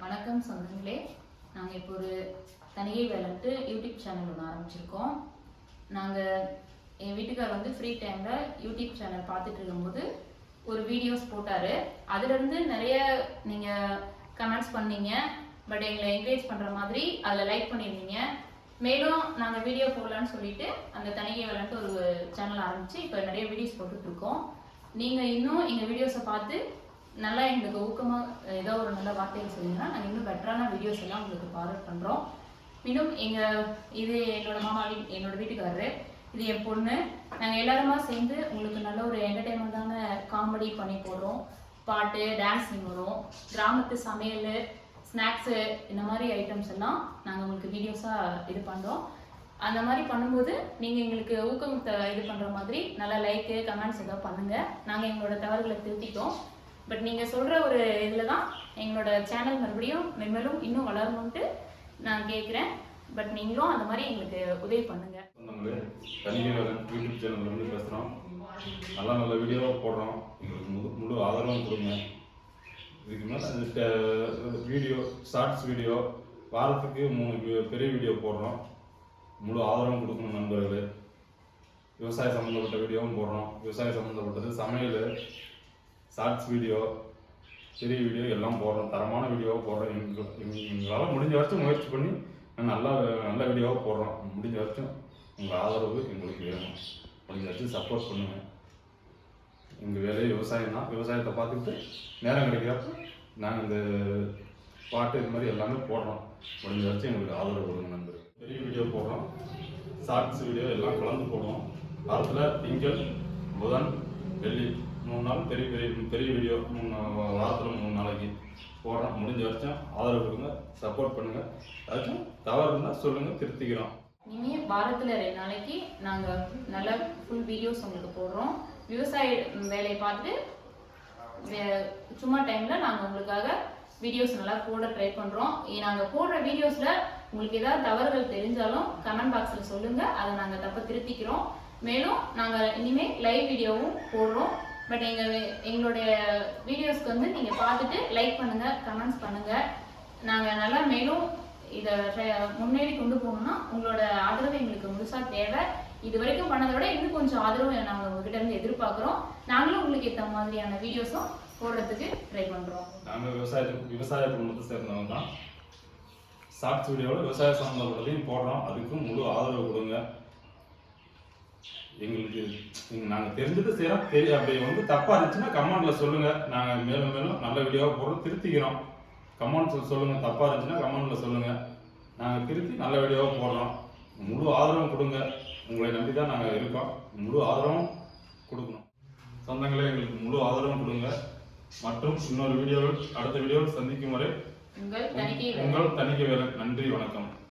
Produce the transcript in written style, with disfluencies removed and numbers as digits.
வணக்கம் சொந்தங்களே. நாங்கள் இப்போ ஒரு தனிகை வேலைன்ட்டு யூடியூப் சேனல் ஒன்று ஆரம்பிச்சிருக்கோம். நாங்கள் என் வீட்டுக்கார் வந்து ஃப்ரீ டைமில் யூடியூப் சேனல் பார்த்துட்டு இருக்கும்போது ஒரு வீடியோஸ் போட்டார். அதுலேருந்து நிறைய நீங்கள் கமெண்ட்ஸ் பண்ணீங்க. பட் எங்களை என்கரேஜ் பண்ணுற மாதிரி அதில் லைக் பண்ணியிருந்தீங்க. மேலும் நாங்கள் வீடியோ போடலான்னு சொல்லிட்டு அந்த தனிகை வேலைன்ட்டு ஒரு சேனல் ஆரம்பித்து இப்போ நிறைய வீடியோஸ் போட்டுட்ருக்கோம். நீங்கள் இன்னும் எங்கள் வீடியோஸை பார்த்து நல்லா எங்களுக்கு ஊக்கமாக ஏதோ ஒரு நல்ல வார்த்தைகள் சொன்னீங்கன்னா நாங்கள் இன்னும் பெட்டரான வீடியோஸ் எல்லாம் உங்களுக்கு ஃபார்வர்ட் பண்ணுறோம். இன்னும் இது என்னோட மாமாவி, என்னோட வீட்டுக்காரரு, இது என் பொண்ணு. நாங்கள் எல்லாருமா சேர்ந்து உங்களுக்கு நல்ல ஒரு என்டர்டைன்மெண்ட்டான காமெடி பண்ணி போடுறோம். பாட்டு, டான்ஸிங் வரும், கிராமத்து சமையல், ஸ்நாக்ஸு, இந்த மாதிரி ஐட்டம்ஸ் எல்லாம் நாங்கள் உங்களுக்கு வீடியோஸாக இது பண்ணுறோம். அந்த மாதிரி பண்ணும்போது நீங்கள் எங்களுக்கு ஊக்கம் இது பண்ணுற மாதிரி நல்லா லைக்கு, கமெண்ட்ஸ் ஏதோ பண்ணுங்கள். நாங்கள் எங்களோட தவறுகளை திருத்திட்டோம். பட் நீங்கள் சொல்கிற ஒரு இதில் தான் எங்களோட சேனல் மறுபடியும் மென்மேலும் இன்னும் வளரணுன்ட்டு நான் கேட்குறேன். பட் நீங்களும் அந்த மாதிரி எங்களுக்கு உதவி பண்ணுங்கள். தனிகை வேலன் யூடியூப் சேனல்லேருந்து பேசுகிறோம். நல்ல வீடியோவாக போடுறோம். எங்களுக்கு முழு ஆதரவும் கொடுங்க. இதுக்கு மேலே வீடியோ, ஷார்ட்ஸ் வீடியோ, வாரத்துக்கு 3 பெரிய வீடியோ போடுறோம். முழு ஆதரவும் கொடுக்கணும் நண்பர்களே. விவசாய சம்மந்தப்பட்ட வீடியோவும் போடுறோம். விவசாய சம்மந்தப்பட்டது, சமையல், ஷார்ட்ஸ் வீடியோ, பெரிய வீடியோ எல்லாம் போடுறோம். தரமான வீடியோவாக போடுறோம். எங்களால் முடிஞ்ச வரைக்கும் முயற்சி பண்ணி நல்ல வீடியோவாக போடுறோம். முடிஞ்ச வரைக்கும் உங்கள் ஆதரவு எங்களுக்கு வேணும். முடிஞ்ச வரைக்கும் சப்போர்ட் பண்ணுங்கள். எங்கள் வேலையே விவசாயம் தான். விவசாயத்தை பார்த்துக்கிட்டு நேரம் கிடைக்கிறப்ப நாங்கள் இந்த பாட்டு இது மாதிரி எல்லாமே போடுறோம். முடிஞ்ச வரைக்கும் எங்களுக்கு ஆதரவு கொடுங்க நண்பர். பெரிய வீடியோ போடுறோம், ஷார்ட்ஸ் வீடியோ எல்லாம் கலந்து போடுவோம். வாரத்தில் திங்கள், புதன், வெள்ளி 3 நாள் பெரிய வீடியோ, வாரத்தில் 3 நாளைக்கு போடுறோம். முடிஞ்ச வரைக்கும் ஆதரவு கொடுங்க, சப்போர்ட் பண்ணுங்கள். ஏதாச்சும் தவறு இருந்தால் சொல்லுங்கள், திருத்திக்கிறோம். இனிமேல் வாரத்தில் 2 நாளைக்கு நாங்கள் நல்ல ஃபுல் வீடியோஸ் உங்களுக்கு போடுறோம். விவசாய வேலையை பார்த்து சும்மா டைமில் நாங்கள் உங்களுக்காக வீடியோஸ் நல்லா போட ட்ரை பண்ணுறோம். நாங்கள் போடுற வீடியோஸில் உங்களுக்கு ஏதாவது தவறுகள் தெரிஞ்சாலும் கமெண்ட் பாக்ஸில் சொல்லுங்கள். அதை நாங்கள் தப்ப திருத்திக்கிறோம். மேலும் நாங்கள் இனிமேல் லைவ் வீடியோவும் போடுறோம். பட் எங்களுடைய வீடியோஸ்க்கு வந்து நீங்கள் பார்த்துட்டு லைக் பண்ணுங்கள், கமெண்ட்ஸ் பண்ணுங்கள். நாங்கள் நல்லா மேலும் இதை முன்னேறி கொண்டு போகணும்னா உங்களோட ஆதரவு எங்களுக்கு முழுசாக தேவை. இது வரைக்கும் பண்ணதை விட இன்னும் கொஞ்சம் ஆதரவு நாங்கள் உங்ககிட்ட இருந்து எதிர்பார்க்குறோம். நாங்களும் உங்களுக்கு ஏற்ற மாதிரியான வீடியோஸும் போடுறதுக்கு ட்ரை பண்ணுறோம். நாங்கள் விவசாய குடும்பத்தை சேர்ந்தவங்க தான். ஷார்ட்ஸ் வீடியோவில் விவசாய சம்மந்தப்பட்டதையும் போடுறோம். அதுக்கும் முழு ஆதரவு கொடுங்க. எங்களுக்கு நாங்கள் தெரிஞ்சது செய்கிறோம். அப்படி வந்து தப்பாக இருந்துச்சுன்னா கமெண்ட்டில் சொல்லுங்கள். நாங்கள் மேலும் நல்ல வீடியோவாக போடுறோம், திருத்திக்கிறோம். கமெண்ட்ஸில் சொல்லுங்கள். தப்பாக இருந்துச்சுன்னா கமெண்ட்டில் சொல்லுங்கள். நாங்கள் திருத்தி நல்ல வீடியோவாக போடுறோம். முழு ஆதரவும் கொடுங்க. உங்களை நம்பி தான் நாங்கள் இருக்கோம். முழு ஆதரவும் கொடுக்கணும். சொந்தங்களே, எங்களுக்கு முழு ஆதரவும் கொடுங்க. மற்றும் இன்னொரு வீடியோவில், அடுத்த வீடியோவில் சந்திக்கும் வரை உங்கள் தணிக்கை வேலன். நன்றி, வணக்கம்.